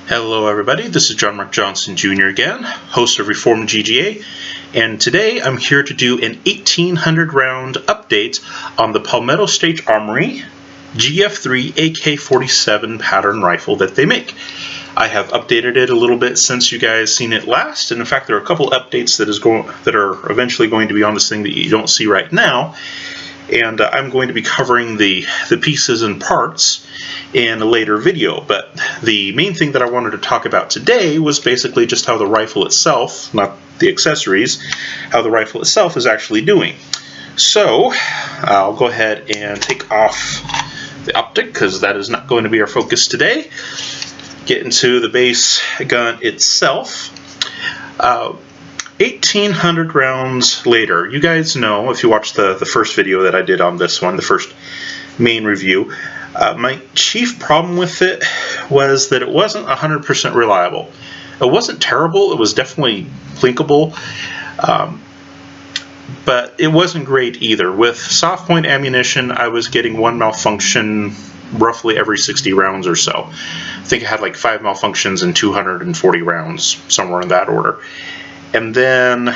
Hello everybody, this is John Mark Johnson Jr. again, host of Reformed GGA, and today I'm here to do an 1800 round update on the Palmetto State Armory GF3 AK-47 pattern rifle that they make. I have updated it a little bit since you guys seen it last, and in fact there are a couple updates that are eventually going to be on this thing that you don't see right now. And I'm going to be covering the pieces and parts in a later video, but the main thing that I wanted to talk about today was basically just how the rifle itself, not the accessories, how the rifle itself is actually doing. So I'll go ahead and take off the optic because that is not going to be our focus today. Get into the base gun itself. 1800 rounds later, you guys know, if you watched the first video that I did on this one, the first main review, my chief problem with it was that it wasn't 100% reliable. It wasn't terrible, it was definitely blinkable, but it wasn't great either. With soft point ammunition, I was getting one malfunction roughly every 60 rounds or so. I think I had like 5 malfunctions in 240 rounds, somewhere in that order. And then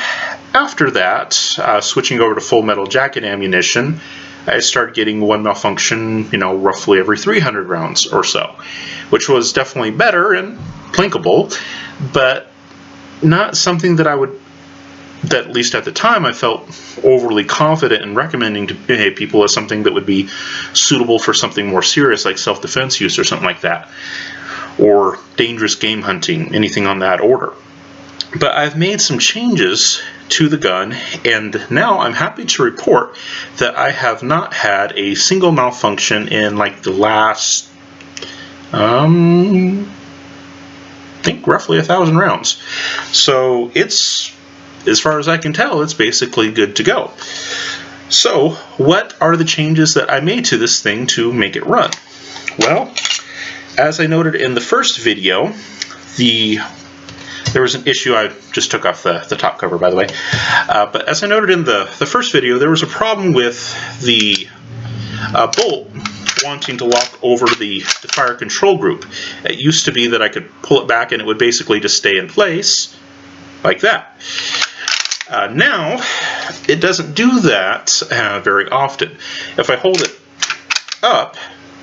after that, switching over to full metal jacket ammunition, I started getting one malfunction, roughly every 300 rounds or so, which was definitely better and blinkable, but not something that that at least at the time I felt overly confident in recommending to people as something that would be suitable for something more serious like self-defense use or something like that, or dangerous game hunting, anything on that order. But I've made some changes to the gun, and now I'm happy to report that I have not had a single malfunction in like the last, I think roughly 1,000 rounds. So it's, as far as I can tell, it's basically good to go. So what are the changes that I made to this thing to make it run? Well, as I noted in the first video, there was an issue. I just took off the top cover, by the way. But as I noted in the first video, there was a problem with the bolt wanting to lock over the fire control group. It used to be that I could pull it back and it would basically just stay in place like that. Now, it doesn't do that very often. If I hold it up,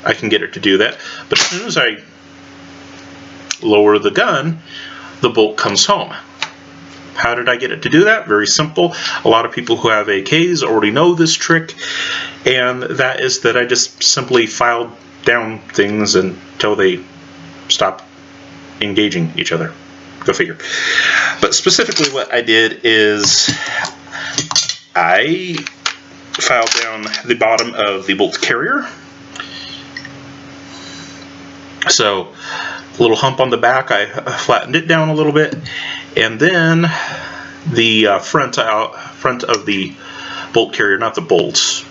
I can get it to do that. But as soon as I lower the gun, the bolt comes home. How did I get it to do that? Very simple. A lot of people who have AKs already know this trick, and that is that I just simply filed down things until they stop engaging each other. Go figure. But specifically what I did is I filed down the bottom of the bolt carrier. So a little hump on the back, I flattened it down a little bit, and then the front of the bolt carrier, not the bolts.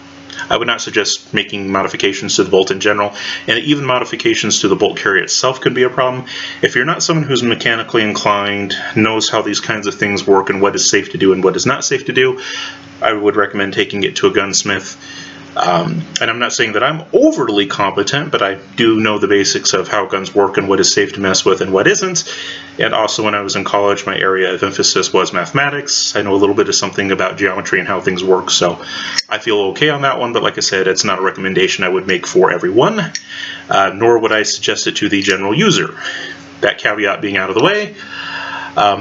I would not suggest making modifications to the bolt in general, and even modifications to the bolt carrier itself could be a problem. If you're not someone who's mechanically inclined, knows how these kinds of things work and what is safe to do and what is not safe to do, I would recommend taking it to a gunsmith. And I'm not saying that I'm overly competent, but I do know the basics of how guns work and what is safe to mess with and what isn't. And also when I was in college, my area of emphasis was mathematics. I know a little bit of something about geometry and how things work, so I feel okay on that one, but like I said, it's not a recommendation I would make for everyone, nor would I suggest it to the general user. That caveat being out of the way,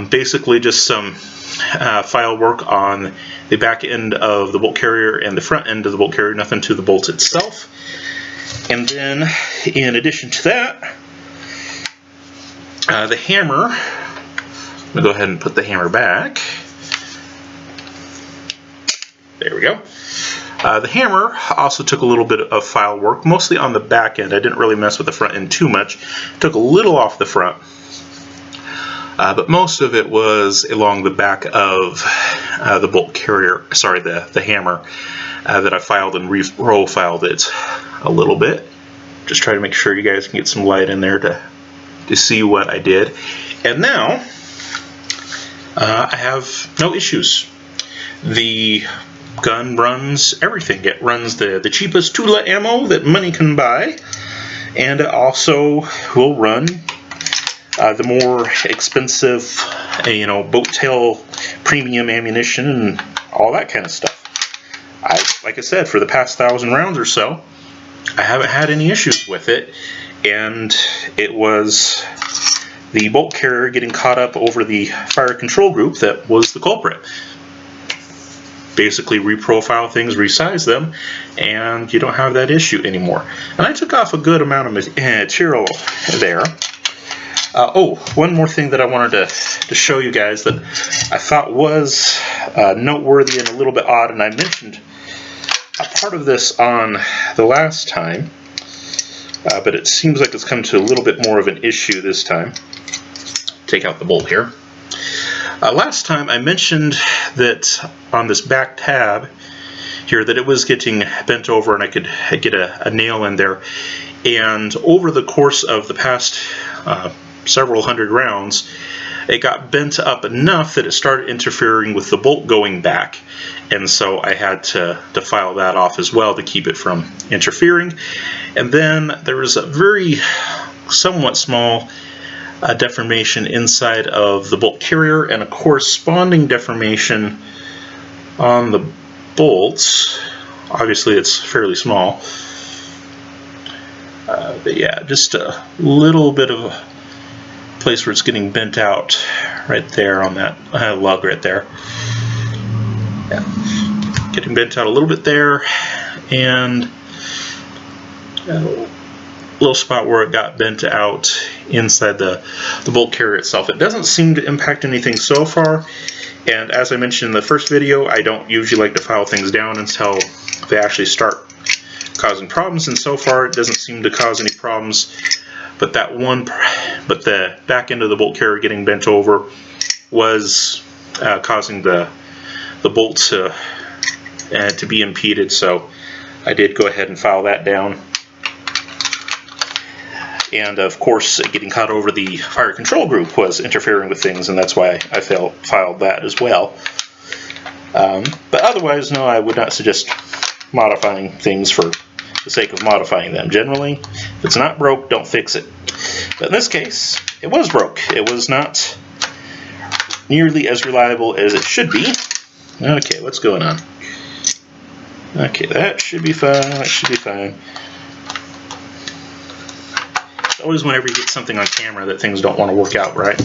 basically just some file work on the back end of the bolt carrier and the front end of the bolt carrier, nothing to the bolt itself. And then in addition to that, the hammer, I'm going to go ahead and put the hammer back. There we go. The hammer also took a little bit of file work, mostly on the back end. I didn't really mess with the front end too much. Took a little off the front. But most of it was along the back of the bolt carrier, sorry, the hammer, that I filed and re-profiled it a little bit. Just try to make sure you guys can get some light in there to see what I did. And now, I have no issues. The gun runs everything. It runs the cheapest Tula ammo that money can buy, and it also will run the more expensive, boat tail premium ammunition and all that kind of stuff. Like I said, for the past 1,000 rounds or so, I haven't had any issues with it, and it was the bolt carrier getting caught up over the fire control group that was the culprit. Basically reprofile things, resize them, and you don't have that issue anymore. And I took off a good amount of material there. One more thing that I wanted to show you guys that I thought was noteworthy and a little bit odd, and I mentioned a part of this on the last time, but it seems like it's come to a little bit more of an issue this time. Take out the bolt here. Last time I mentioned that on this back tab here that it was getting bent over and I could get a nail in there, and over the course of the past several hundred rounds, it got bent up enough that it started interfering with the bolt going back, and so I had to file that off as well to keep it from interfering. And then there was a very somewhat small deformation inside of the bolt carrier and a corresponding deformation on the bolts. Obviously it's fairly small, but yeah, just a little bit of a place where it's getting bent out right there on that lug right there. Yeah. Getting bent out a little bit there, and a little spot where it got bent out inside the bolt carrier itself. It doesn't seem to impact anything so far, and as I mentioned in the first video, I don't usually like to file things down until they actually start causing problems, and so far it doesn't seem to cause any problems. But the back end of the bolt carrier getting bent over was causing the bolt to be impeded, so I did go ahead and file that down. And of course, getting caught over the fire control group was interfering with things, and that's why I filed that as well. But otherwise, no, I would not suggest modifying things for the sake of modifying them. Generally, if it's not broke, don't fix it. But in this case, it was broke. It was not nearly as reliable as it should be. Okay, what's going on? Okay, that should be fine. That should be fine. It's always whenever you get something on camera that things don't want to work out right.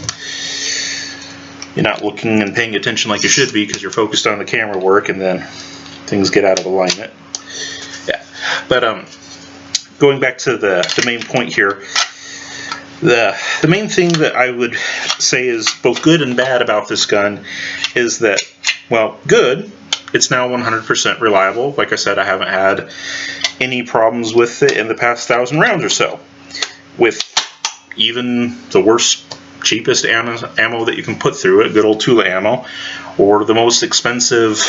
You're not looking and paying attention like you should be because you're focused on the camera work, and then things get out of alignment. Yeah, but going back to the main point here, the main thing that I would say is both good and bad about this gun is that, well, good, it's now 100% reliable. Like I said, I haven't had any problems with it in the past 1,000 rounds or so. With even the worst, cheapest ammo that you can put through it, good old Tula ammo, or the most expensive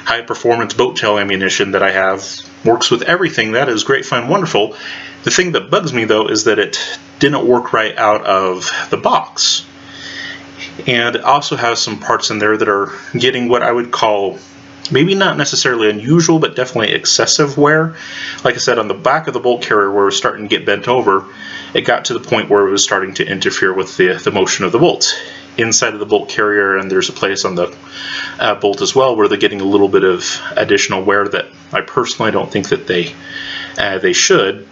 high-performance boat tail ammunition that I have, works with everything. That is great, fun, wonderful. The thing that bugs me, though, is that it didn't work right out of the box. And it also has some parts in there that are getting what I would call maybe not necessarily unusual, but definitely excessive wear. Like I said, on the back of the bolt carrier where it was starting to get bent over, it got to the point where it was starting to interfere with the motion of the bolts. Inside of the bolt carrier, and there's a place on the bolt as well where they're getting a little bit of additional wear that I personally don't think that they should.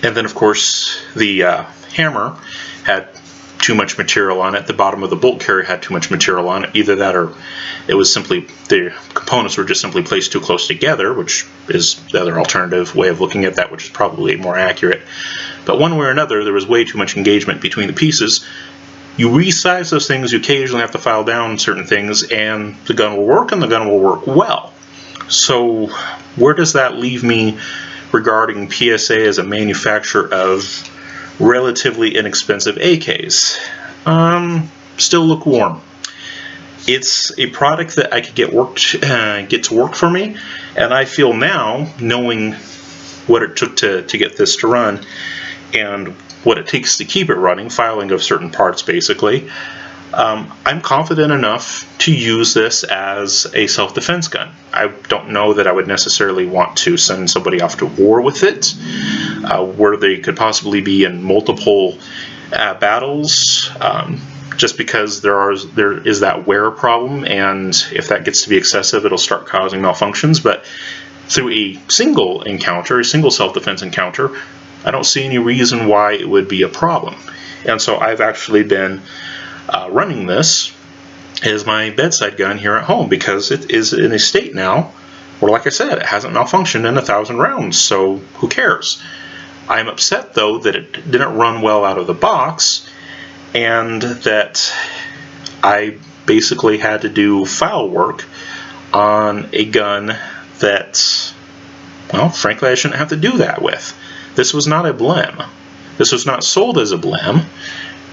And then of course the hammer had too much material on it. The bottom of the bolt carrier had too much material on it. Either that, or it was simply the components were just simply placed too close together, which is the other alternative way of looking at that, which is probably more accurate. But one way or another, there was way too much engagement between the pieces. You resize those things, you occasionally have to file down certain things, and the gun will work, and the gun will work well. So where does that leave me regarding PSA as a manufacturer of relatively inexpensive AKs? Still lukewarm. It's a product that I could get to work for me, and I feel now, knowing what it took to get this to run, and what it takes to keep it running, filing of certain parts basically, I'm confident enough to use this as a self-defense gun. I don't know that I would necessarily want to send somebody off to war with it, where they could possibly be in multiple battles, just because there is that wear problem, and if that gets to be excessive, it'll start causing malfunctions. But through a single encounter, a single self-defense encounter, I don't see any reason why it would be a problem. And so I've actually been running this as my bedside gun here at home, because it is in a state now where, like I said, it hasn't malfunctioned in 1,000 rounds, so who cares? I'm upset, though, that it didn't run well out of the box, and that I basically had to do file work on a gun that, well, frankly, I shouldn't have to do that with. This was not a blem. This was not sold as a blem.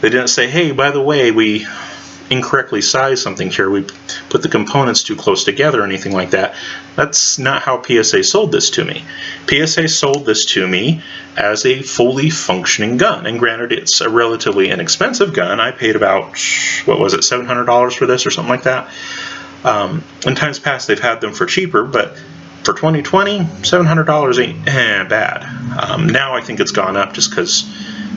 They didn't say, hey, by the way, we incorrectly sized something here, we put the components too close together or anything like that. That's not how PSA sold this to me. PSA sold this to me as a fully functioning gun, and granted, it's a relatively inexpensive gun. I paid about, what was it, $700 for this or something like that. In times past they've had them for cheaper, but for 2020, $700 ain't bad. Now I think it's gone up, just because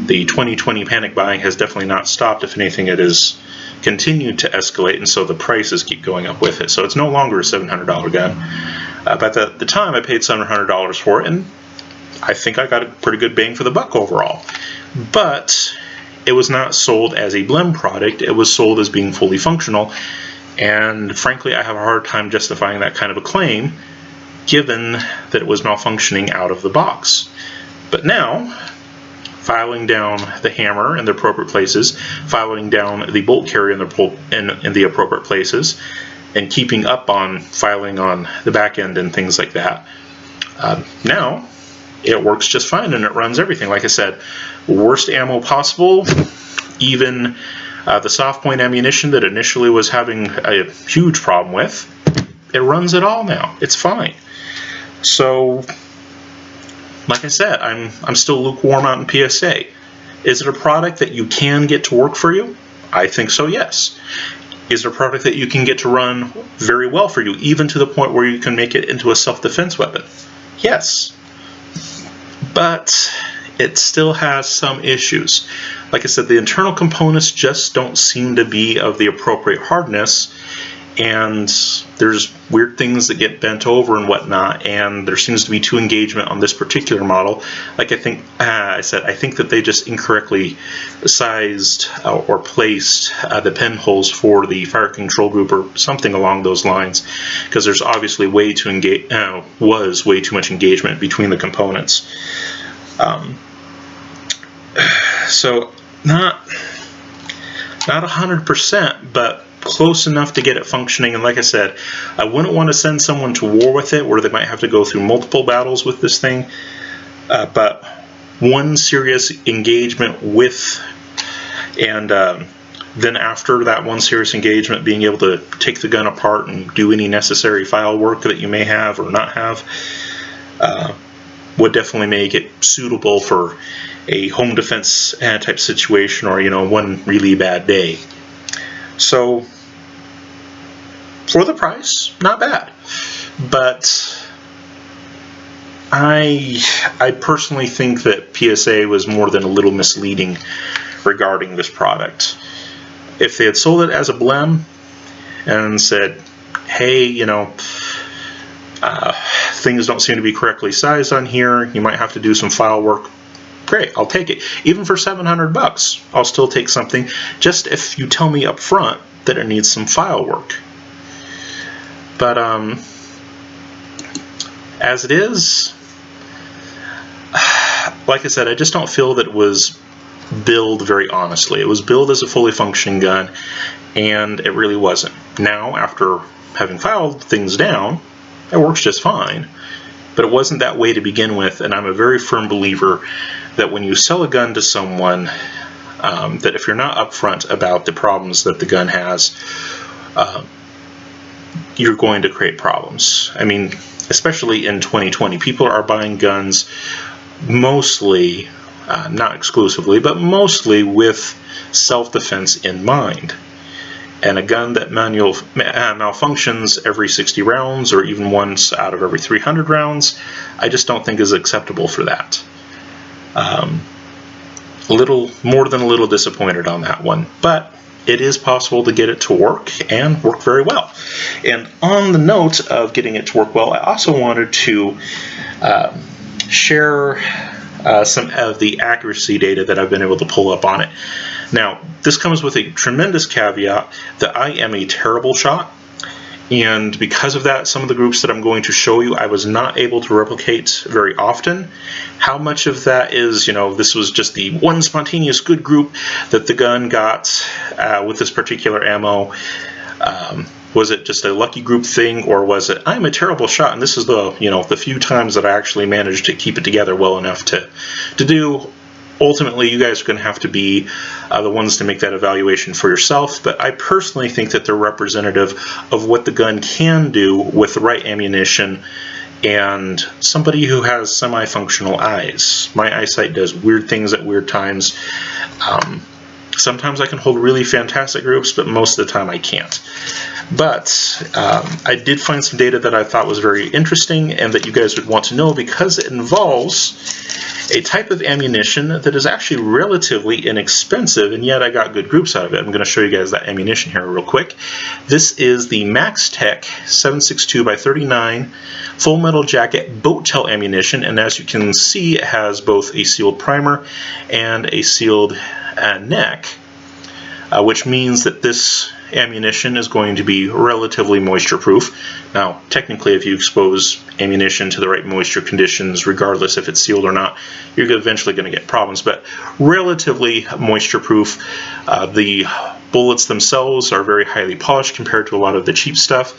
the 2020 panic buying has definitely not stopped. If anything, it has continued to escalate, and so the prices keep going up with it. So it's no longer a $700 gun. But at the time, I paid $700 for it, and I think I got a pretty good bang for the buck overall. But it was not sold as a blem product. It was sold as being fully functional, and frankly, I have a hard time justifying that kind of a claim, given that it was malfunctioning out of the box. But now, filing down the hammer in the appropriate places, filing down the bolt carrier in the appropriate places, and keeping up on filing on the back end and things like that, now it works just fine, and it runs everything. Like I said, worst ammo possible, even the soft point ammunition that initially was having a huge problem with, it runs it all now. It's fine. So, like I said, I'm still lukewarm on PSA. Is it a product that you can get to work for you? I think so, yes. Is it a product that you can get to run very well for you, even to the point where you can make it into a self-defense weapon? Yes. But it still has some issues. Like I said, the internal components just don't seem to be of the appropriate hardness, and there's weird things that get bent over and whatnot, and there seems to be two engagement on this particular model. Like I think that they just incorrectly sized or placed the pinholes for the fire control group or something along those lines, because there's obviously way too much engagement between the components. So not 100%, but close enough to get it functioning. And like I said, I wouldn't want to send someone to war with it, where they might have to go through multiple battles with this thing. But one serious engagement with, and then after that one serious engagement, being able to take the gun apart and do any necessary file work that you may have or not have, would definitely make it suitable for a home defense type situation, or one really bad day. So for the price, not bad. But I personally think that PSA was more than a little misleading regarding this product. If they had sold it as a blem and said, hey, things don't seem to be correctly sized on here, you might have to do some file work, great, I'll take it. Even for $700, I'll still take something, just if you tell me up front that it needs some file work. But as it is, like I said, I just don't feel that it was billed very honestly. It was billed as a fully functioning gun, and it really wasn't. Now, after having filed things down, it works just fine. But it wasn't that way to begin with, and I'm a very firm believer that when you sell a gun to someone, that if you're not upfront about the problems that the gun has, you're going to create problems. I mean, especially in 2020, people are buying guns mostly, not exclusively, but mostly with self-defense in mind. And a gun that malfunctions every 60 rounds, or even once out of every 300 rounds, I just don't think is acceptable for that. a little more than a little disappointed on that one, but it is possible to get it to work and work very well. And on the note of getting it to work well, I also wanted to share some of the accuracy data that I've been able to pull up on it. Now, this comes with a tremendous caveat that I am a terrible shot, and because of that, some of the groups that I'm going to show you, I was not able to replicate very often. How much of that is, this was just the one spontaneous good group that the gun got with this particular ammo? Was it just a lucky group thing, or was it I'm a terrible shot and this is the the few times that I actually managed to keep it together well enough to do? Ultimately, you guys are going to have to be the ones to make that evaluation for yourself, but I personally think that they're representative of what the gun can do with the right ammunition and somebody who has semi-functional eyes. My eyesight does weird things at weird times. Sometimes I can hold really fantastic groups, but most of the time I can't. But I did find some data that I thought was very interesting and that you guys would want to know, because it involves a type of ammunition that is actually relatively inexpensive, and yet I got good groups out of it. I'm going to show you guys that ammunition here real quick. This is the MaxTech 7.62x39 full metal jacket boat tail ammunition, and as you can see, it has both a sealed primer and a sealed neck, which means that this ammunition is going to be relatively moisture proof. Now, technically, if you expose ammunition to the right moisture conditions, regardless if it's sealed or not, you're eventually going to get problems, but relatively moisture proof. The bullets themselves are very highly polished compared to a lot of the cheap stuff,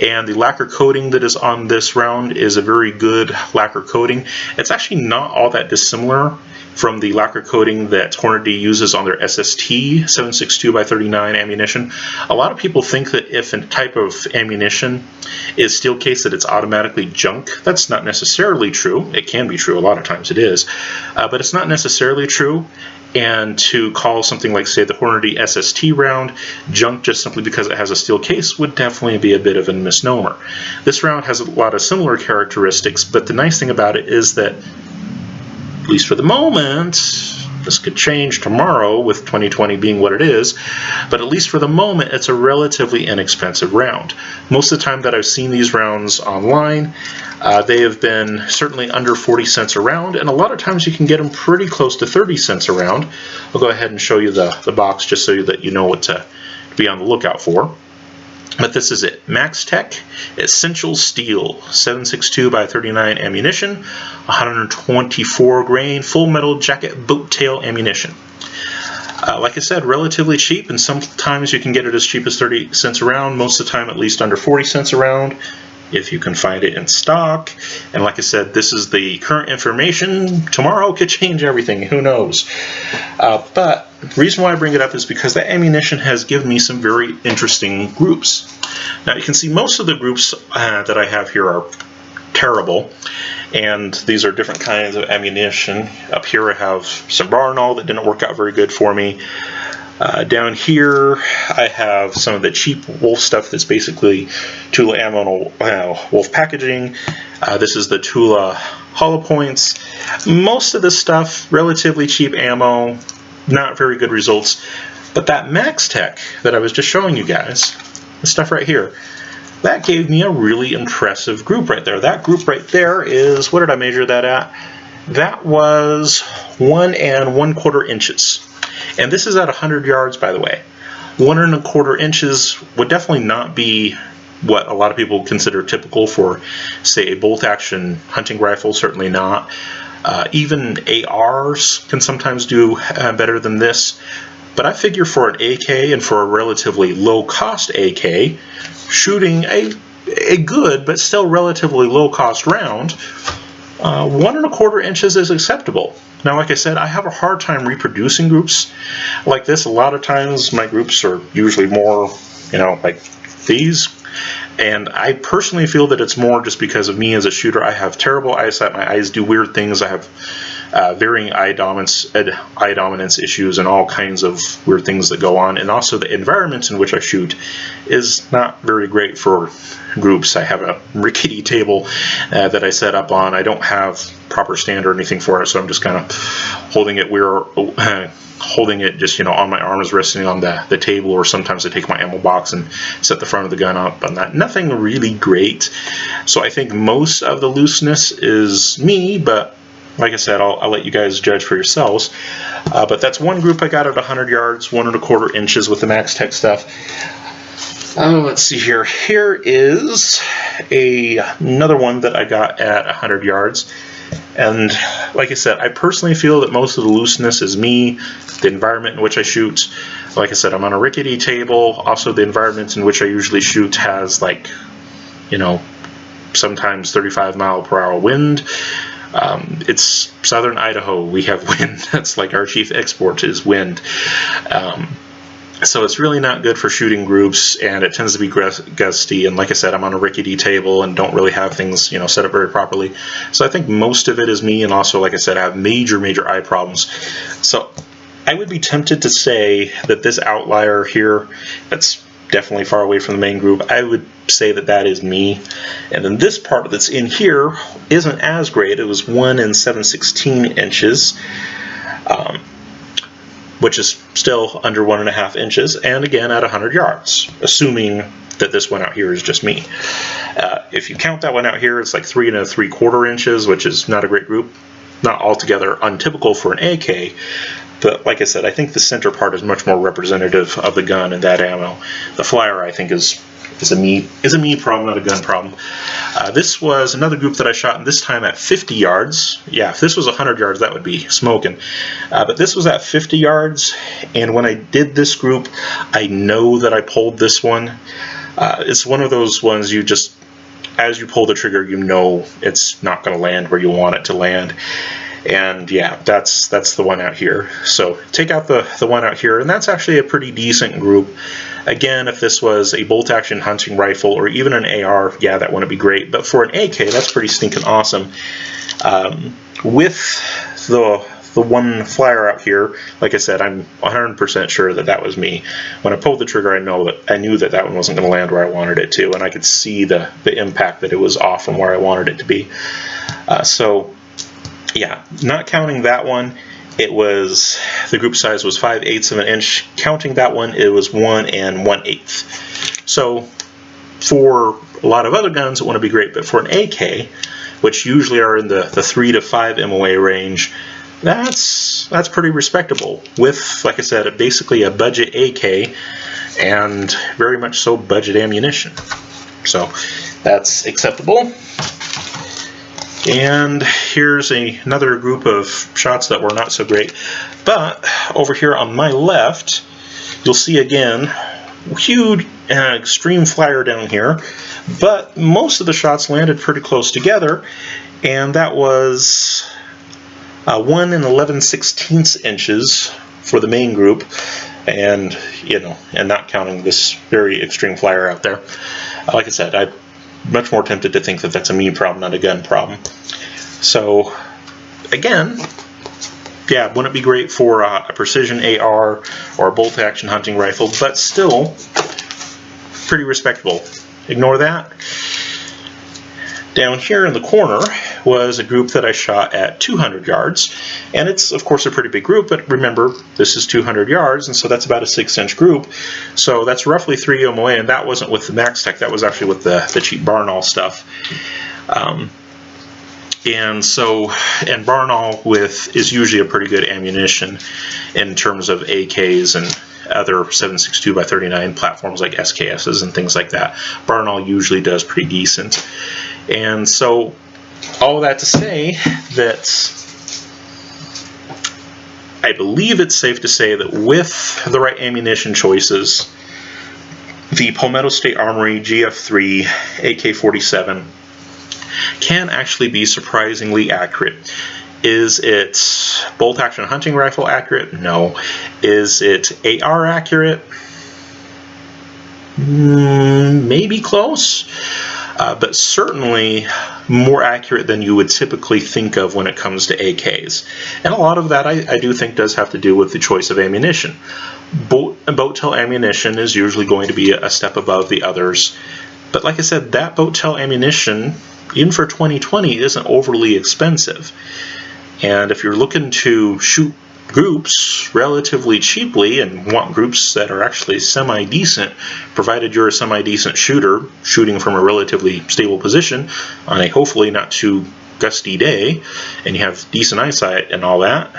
and the lacquer coating that is on this round is a very good lacquer coating. It's actually not all that dissimilar from the lacquer coating that Hornady uses on their SST 7.62x39 ammunition. A lot of people think that if a type of ammunition is steel case that it's automatically junk. That's not necessarily true. It can be true, a lot of times it is, but it's not necessarily true. And to call something like, say, the Hornady SST round junk just simply because it has a steel case would definitely be a bit of a misnomer. This round has a lot of similar characteristics, but the nice thing about it is that, at least for the moment, this could change tomorrow with 2020 being what it is, but at least for the moment, it's a relatively inexpensive round. Most of the time that I've seen these rounds online, they have been certainly under 40 cents a round, and a lot of times you can get them pretty close to 30 cents a round. I'll go ahead and show you the box just so that you know what to be on the lookout for. But this is it. MaxTech Essential Steel 7.62x39 ammunition, 124 grain full metal jacket boat tail ammunition. Like I said, relatively cheap, and sometimes you can get it as cheap as 30 cents a round, most of the time at least under 40 cents a round, if you can find it in stock. And like I said, this is the current information. Tomorrow could change everything, who knows. But the reason why I bring it up is because that ammunition has given me some very interesting groups. Now you can see most of the groups that I have here are terrible, and these are different kinds of ammunition. Up here I have some Barnall that didn't work out very good for me. Down here I have some of the cheap Wolf stuff that's basically Tula ammo and Wolf packaging. This is the Tula hollow points. Most of this stuff, relatively cheap ammo, not very good results. But that MaxTech that I was just showing you guys, the stuff right here, that gave me a really impressive group right there. That group right there is, what did I measure that at? That was 1 1/4 inches. And this is at 100 yards, by the way. 1 1/4 inches would definitely not be what a lot of people consider typical for, say, a bolt-action hunting rifle, certainly not. Even ARs can sometimes do better than this. But I figure for an AK and for a relatively low-cost AK, shooting a good but still relatively low-cost round, 1 1/4 inches is acceptable. Now, like I said, I have a hard time reproducing groups like this. A lot of times my groups are usually more, like these. And I personally feel that it's more just because of me as a shooter. I have terrible eyesight. My eyes do weird things. I have varying eye dominance issues and all kinds of weird things that go on. And also the environment in which I shoot is not very great for groups. I have a rickety table that I set up on. I don't have proper stand or anything for it, so I'm just kind of holding it holding it just, you know, on my arms, resting on the table, or sometimes I take my ammo box and set the front of the gun up on that. Nothing really great. So I think most of the looseness is me, but like I said, I'll let you guys judge for yourselves. But that's one group I got at 100 yards, 1¼ inches with the Max Tech stuff. Let's see here. Here is another one that I got at 100 yards. And like I said, I personally feel that most of the looseness is me, the environment in which I shoot. Like I said, I'm on a rickety table. Also, the environment in which I usually shoot has, like, you know, sometimes 35-mile-per-hour wind. It's southern Idaho. We have wind. That's like our chief export is wind. So it's really not good for shooting groups, and it tends to be gusty. And like I said, I'm on a rickety table and don't really have things, you know, set up very properly. So I think most of it is me, and also, like I said, I have major eye problems. So I would be tempted to say that this outlier here, that's definitely far away from the main group, I would say that that is me. And then this part that's in here isn't as great. It was 1 7/16 inches. Which is still under 1½ inches, and again at 100 yards, assuming that this one out here is just me. If you count that one out here, it's like 3 3/4 inches, which is not a great group. Not altogether untypical for an AK, but like I said, I think the center part is much more representative of the gun and that ammo. The flyer, I think, is a me problem, not a gun problem. This was another group that I shot, and this time at 50 yards. Yeah, if this was 100 yards, that would be smoking. But this was at 50 yards, and when I did this group, I know that I pulled this one. It's one of those ones you just, as you pull the trigger, you know it's not going to land where you want it to land. And yeah, that's the one out here. So take out the one out here, and that's actually a pretty decent group. Again, if this was a bolt-action hunting rifle or even an AR, yeah, that wouldn't be great. But for an AK, that's pretty stinking awesome. With the one flyer out here, like I said, I'm 100% sure that that was me. When I pulled the trigger, I knew that that one wasn't going to land where I wanted it to, and I could see the impact that it was off from where I wanted it to be. So yeah, not counting that one, it was, the group size was 5/8 of an inch. Counting that one, it was 1 1/8. So for a lot of other guns, it wouldn't be great, but for an AK, which usually are in the 3 to 5 MOA range, that's pretty respectable. With, like I said, basically a budget AK and very much so budget ammunition. So that's acceptable. And here's another group of shots that were not so great. But over here on my left, you'll see again, huge extreme flyer down here. But most of the shots landed pretty close together, and that was 1 11/16 inches for the main group, and you know, and not counting this very extreme flyer out there. Like I said, I'm much more tempted to think that that's a me problem, not a gun problem. So again, yeah, wouldn't it be great for a precision AR or a bolt-action hunting rifle, but still pretty respectable. Ignore that. Down here in the corner was a group that I shot at 200 yards, and it's of course a pretty big group, but remember, this is 200 yards, and so that's about a 6-inch group, so that's roughly 3 MOA, and that wasn't with the Max Tech, that was actually with the cheap Barnall stuff. And Barnall is usually a pretty good ammunition in terms of AKs and other 7.62x39 platforms like SKSs and things like that. Barnall usually does pretty decent. And so all of that to say that I believe it's safe to say that with the right ammunition choices, the Palmetto State Armory GF3 AK-47 can actually be surprisingly accurate. Is it bolt-action hunting rifle accurate? No. Is it AR accurate? Maybe close. but certainly more accurate than you would typically think of when it comes to AKs. And a lot of that I do think does have to do with the choice of ammunition. Boat tail ammunition is usually going to be a step above the others, but like I said, that boat tail ammunition, even for 2020, isn't overly expensive. And if you're looking to shoot groups relatively cheaply and want groups that are actually semi-decent, provided you're a semi-decent shooter shooting from a relatively stable position on a hopefully not too gusty day, and you have decent eyesight and all that,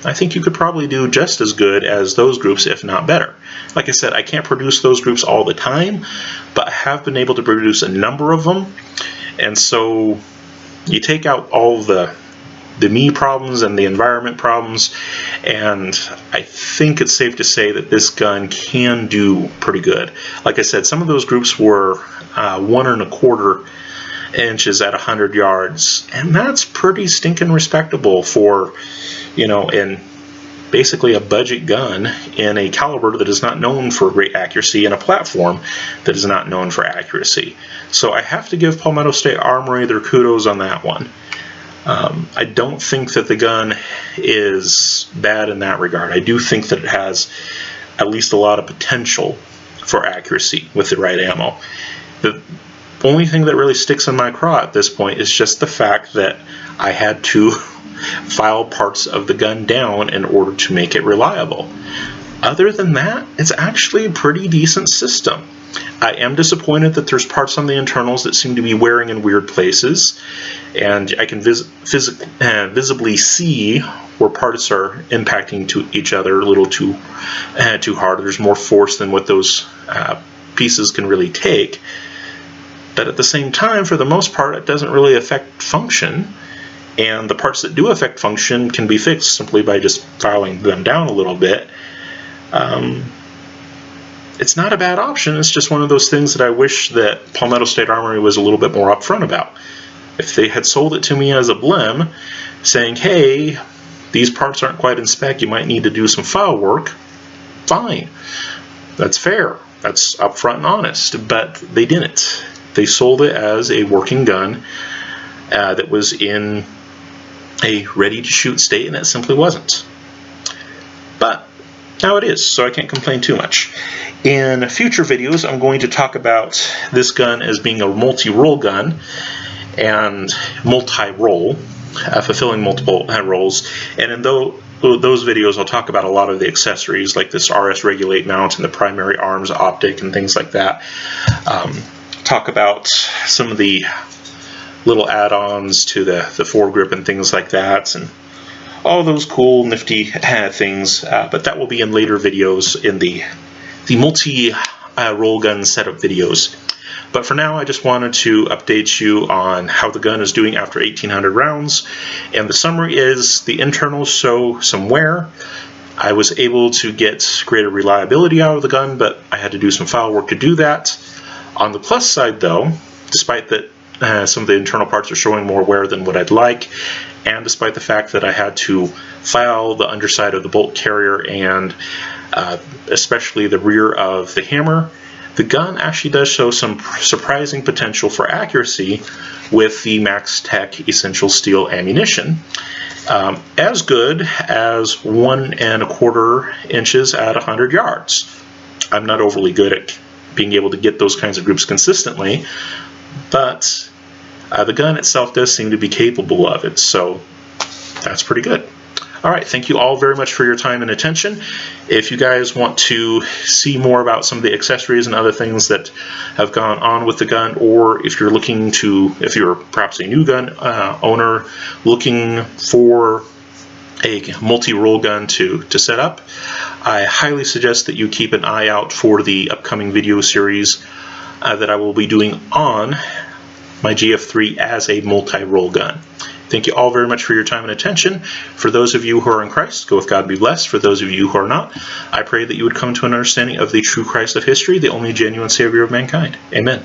I think you could probably do just as good as those groups, if not better. Like I said, I can't produce those groups all the time, but I have been able to produce a number of them. And so you take out all the me problems and the environment problems, and I think it's safe to say that this gun can do pretty good. Like I said, some of those groups were 1 1/4 inches at 100 yards, and that's pretty stinking respectable for, you know, in basically a budget gun in a caliber that is not known for great accuracy, and a platform that is not known for accuracy. So I have to give Palmetto State Armory their kudos on that one. I don't think that the gun is bad in that regard. I do think that it has at least a lot of potential for accuracy with the right ammo. The only thing that really sticks in my craw at this point is just the fact that I had to file parts of the gun down in order to make it reliable. Other than that, it's actually a pretty decent system. I am disappointed that there's parts on the internals that seem to be wearing in weird places, and I can visibly see where parts are impacting to each other a little too hard. There's more force than what those pieces can really take. But at the same time, for the most part, it doesn't really affect function, and the parts that do affect function can be fixed simply by just filing them down a little bit. It's not a bad option. It's just one of those things that I wish that Palmetto State Armory was a little bit more upfront about. If they had sold it to me as a blim, saying, hey, these parts aren't quite in spec, you might need to do some file work, fine. That's fair. That's upfront and honest. But they didn't. They sold it as a working gun that was in a ready-to-shoot state, and it simply wasn't. But now it is, so I can't complain too much. In future videos, I'm going to talk about this gun as being a multi-role gun and multi-role, fulfilling multiple roles. And in those videos, I'll talk about a lot of the accessories, like this RS Regulate mount and the primary arms optic and things like that. Talk about some of the little add-ons to the foregrip and things like that, and all those cool, nifty things, but that will be in later videos in the multi-roll gun setup videos. But for now, I just wanted to update you on how the gun is doing after 1,800 rounds, and the summary is the internals show some wear. I was able to get greater reliability out of the gun, but I had to do some file work to do that. On the plus side, though, despite that some of the internal parts are showing more wear than what I'd like, and despite the fact that I had to file the underside of the bolt carrier and especially the rear of the hammer, the gun actually does show some surprising potential for accuracy with the Max Tech Essential Steel ammunition. As good as 1 1/4 inches at 100 yards. I'm not overly good at being able to get those kinds of groups consistently, but the gun itself does seem to be capable of it, so that's pretty good. Alright, thank you all very much for your time and attention. If you guys want to see more about some of the accessories and other things that have gone on with the gun, or if you're perhaps a new gun owner looking for a multi-role gun to set up, I highly suggest that you keep an eye out for the upcoming video series that I will be doing on my GF3 as a multi-role gun. Thank you all very much for your time and attention. For those of you who are in Christ, go with God, be blessed. For those of you who are not, I pray that you would come to an understanding of the true Christ of history, the only genuine Savior of mankind. Amen.